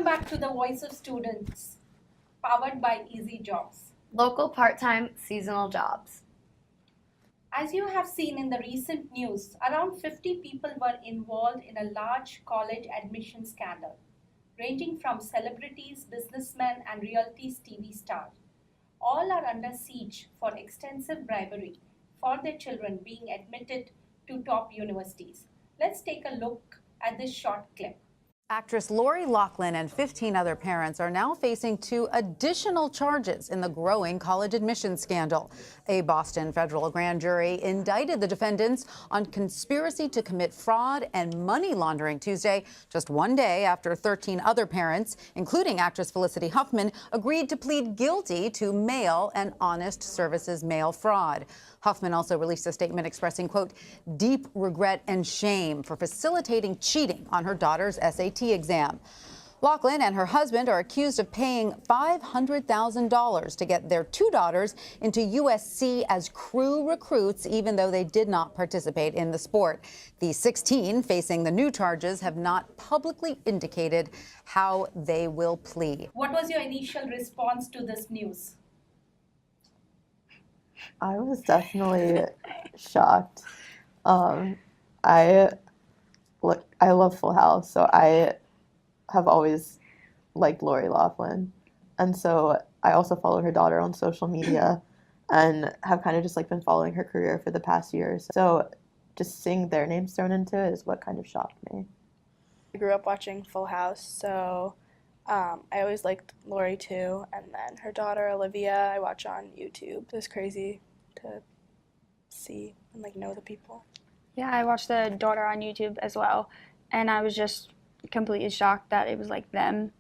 back to the Voice of Students, powered by Easy Jobs. Local part-time seasonal jobs. As you have seen in the recent news, around 50 people were involved in a large college admission scandal, ranging from celebrities, businessmen, and realties TV stars. All are under siege for extensive bribery for their children being admitted to top universities. Let's take a look at this short clip. Actress Lori Loughlin and 15 other parents are now facing 2 additional charges in the growing college admissions scandal. A Boston federal grand jury indicted the defendants on conspiracy to commit fraud and money laundering Tuesday, just one day after 13 other parents, including actress Felicity Huffman, agreed to plead guilty to mail and honest services mail fraud. Huffman also released a statement expressing, quote, deep regret and shame for facilitating cheating on her daughter's SAT exam. Loughlin and her husband are accused of paying $500,000 to get their 2 daughters into USC as crew recruits, even though they did not participate in the sport. The 16 facing the new charges have not publicly indicated how they will plead. What was your initial response to this news? I was definitely shocked. I love Full House, so I have always liked Lori Loughlin, and so I also follow her daughter on social media, and have kind of just been following her career for the past years. So just seeing their names thrown into it is what kind of shocked me. I grew up watching Full House, so I always liked Lori too, and then her daughter Olivia I watch on YouTube. It was crazy to see and know the people. Yeah, I watched the daughter on YouTube as well, and I was just completely shocked that it was them.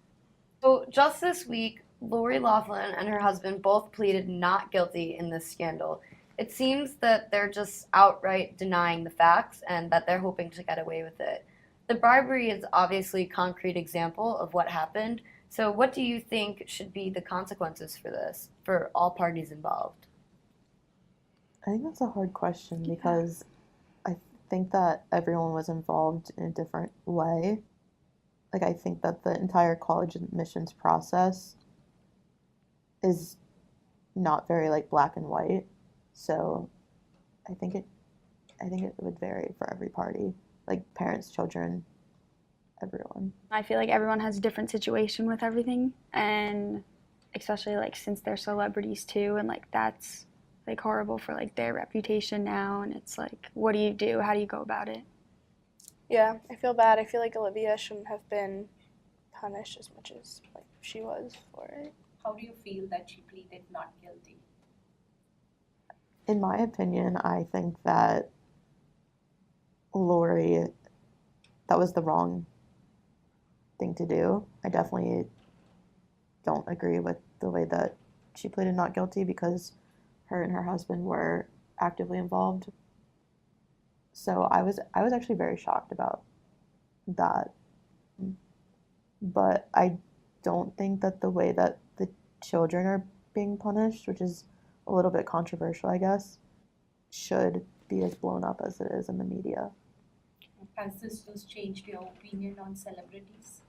So just this week, Lori Loughlin and her husband both pleaded not guilty in this scandal. It seems that they're just outright denying the facts and that they're hoping to get away with it. The bribery is obviously a concrete example of what happened. So what do you think should be the consequences for this, for all parties involved? I think that's a hard question because I think that everyone was involved in a different way. I think that the entire college admissions process is not very black and white. So I think it would vary for every party, parents, children, everyone. I feel like everyone has a different situation with everything, and especially since they're celebrities too, and that's horrible for their reputation now, and it's what do you do? How do you go about it? Yeah, I feel bad. I feel like Olivia shouldn't have been punished as much as she was for it. How do you feel that she pleaded not guilty? In my opinion, I think that Lori, that was the wrong thing to do. I definitely don't agree with the way that she pleaded not guilty because her and her husband were actively involved. So I was actually very shocked about that. But I don't think that the way that the children are being punished, which is a little bit controversial, I guess, should be as blown up as it is in the media. Has this just changed your opinion on celebrities?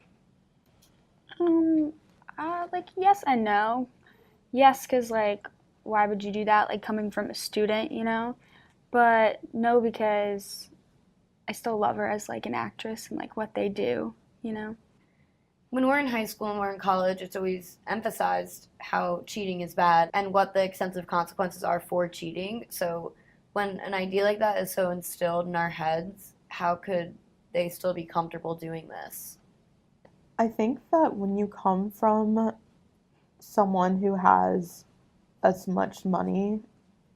Yes and no. Yes, because why would you do that? Coming from a student, But no, because I still love her as an actress and what they do, When we're in high school and we're in college, it's always emphasized how cheating is bad and what the extensive consequences are for cheating. So when an idea like that is so instilled in our heads, how could they still be comfortable doing this? I think that when you come from someone who has as much money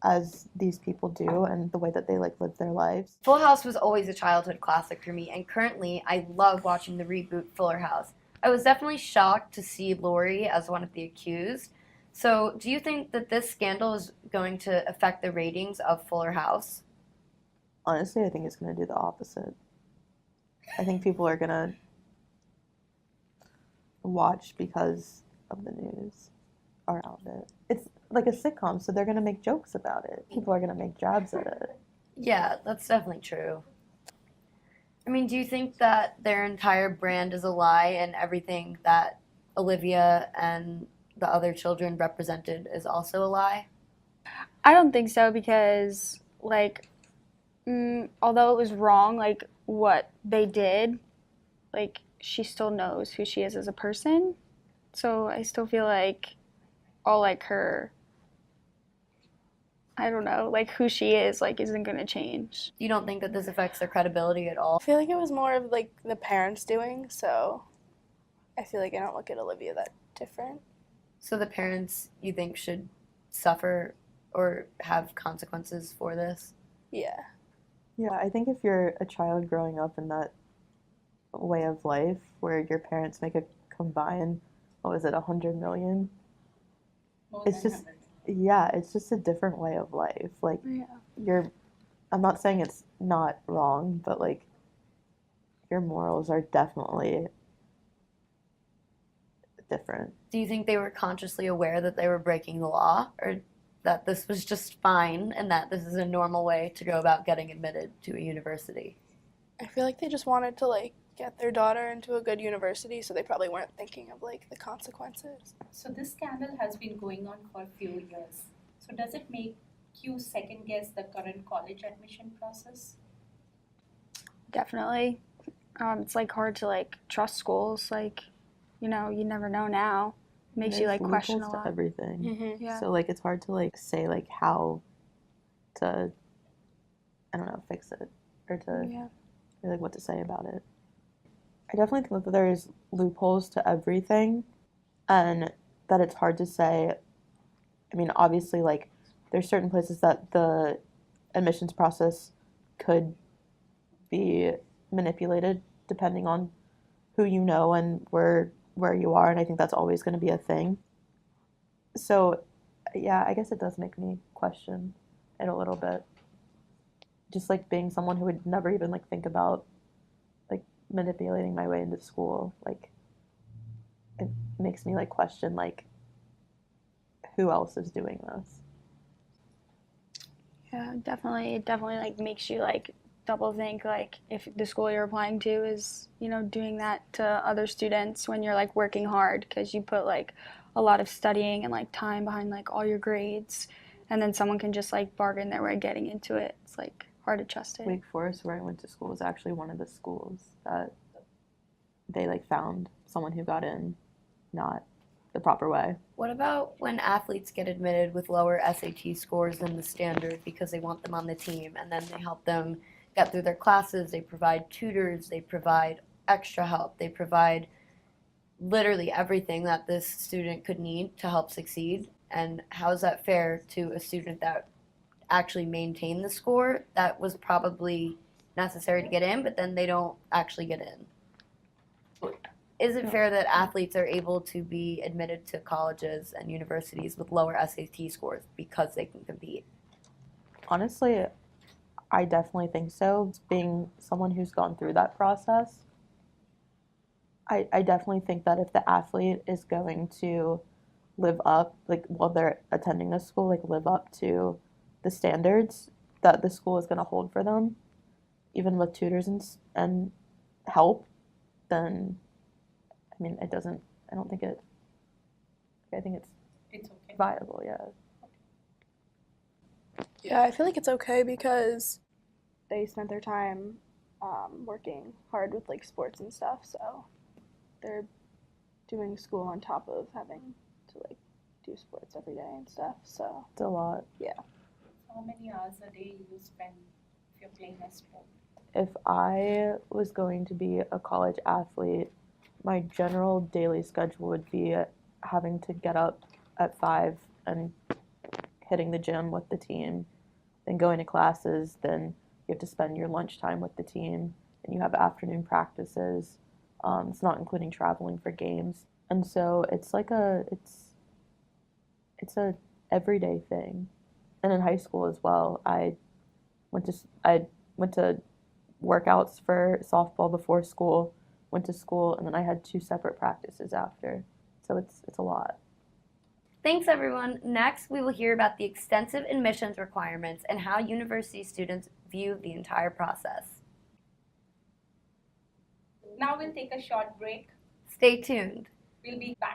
as these people do and the way that they live their lives. Full House was always a childhood classic for me, and currently I love watching the reboot Fuller House. I was definitely shocked to see Lori as one of the accused. So do you think that this scandal is going to affect the ratings of Fuller House? Honestly, I think it's going to do the opposite. I think people are going to watch because of the news around it. It's like a sitcom, so they're going to make jokes about it. People are going to make jabs at it. Yeah, that's definitely true. I mean, do you think that their entire brand is a lie and everything that Olivia and the other children represented is also a lie? I don't think so because, like, although it was wrong, like, what they did, like, she still knows who she is as a person. So I still feel like all, like, her, I don't know, like, who she is, like, isn't going to change. You don't think that this affects their credibility at all? I feel like it was more of like the parents doing, so I feel like I don't look at Olivia that different. So the parents, you think, should suffer or have consequences for this? Yeah. Yeah, I think if you're a child growing up in that way of life where your parents make a combined, what was it, 100 million? More It's than just, 100. yeah, it's just a different way of life. Like, Yeah. I'm not saying it's not wrong, but like, your morals are definitely different. Do you think they were consciously aware that they were breaking the law, or that this was just fine and that this is a normal way to go about getting admitted to a university? I feel like they just wanted to like get their daughter into a good university, so they probably weren't thinking of like the consequences. So this scandal has been going on for a few years. So does it make you second guess the current college admission process? Definitely. It's like hard to like trust schools. Like, you know, you never know now. It makes you There's like question a loopholes to lot. everything. Mm-hmm. Yeah. So like, it's hard to like say like how to, I don't know, fix it or to Yeah. or like what to say about it. I definitely think that there's loopholes to everything and that it's hard to say. I mean, obviously, like, there's certain places that the admissions process could be manipulated depending on who you know and where you are, and I think that's always going to be a thing. So, yeah, I guess it does make me question it a little bit. Just like being someone who would never even like think about like manipulating my way into school, like it makes me like question like who else is doing this. Yeah, definitely. It definitely like makes you like double think like if the school you're applying to is, you know, doing that to other students when you're like working hard because you put like a lot of studying and like time behind like all your grades and then someone can just like bargain their way getting into it. It's like hard to trust it. Wake Forest, where I went to school, was actually one of the schools that they like found someone who got in not the proper way. What about when athletes get admitted with lower SAT scores than the standard because they want them on the team and then they help them get through their classes, they provide tutors, they provide extra help, they provide literally everything that this student could need to help succeed? And how is that fair to a student that actually maintained the score that was probably necessary to get in, but then they don't actually get in? Is it fair that athletes are able to be admitted to colleges and universities with lower SAT scores because they can compete? Honestly, I definitely think so. Being someone who's gone through that process, I definitely think that if the athlete is going to live up, like while they're attending this school, like live up to the standards that the school is going to hold for them, even with tutors and help, then I mean, it doesn't, I don't think it, I think it's It's okay. viable, yeah. Yeah, I feel like it's okay because they spent their time working hard with like sports and stuff, so they're doing school on top of having to like do sports every day and stuff. So It's a lot. How many hours a day you spend if you're playing a sport? If I was going to be a college athlete, my general daily schedule would be having to get up at 5 and hitting the gym with the team, then going to classes, then you have to spend your lunchtime with the team, and you have afternoon practices. It's not including traveling for games, and so it's like it's a everyday thing. And in high school as well, I went to workouts for softball before school, went to school, and then I had 2 separate practices after. So it's a lot. Thanks, everyone. Next, we will hear about the extensive admissions requirements and how university students view the entire process. Now we'll take a short break. Stay tuned. We'll be back.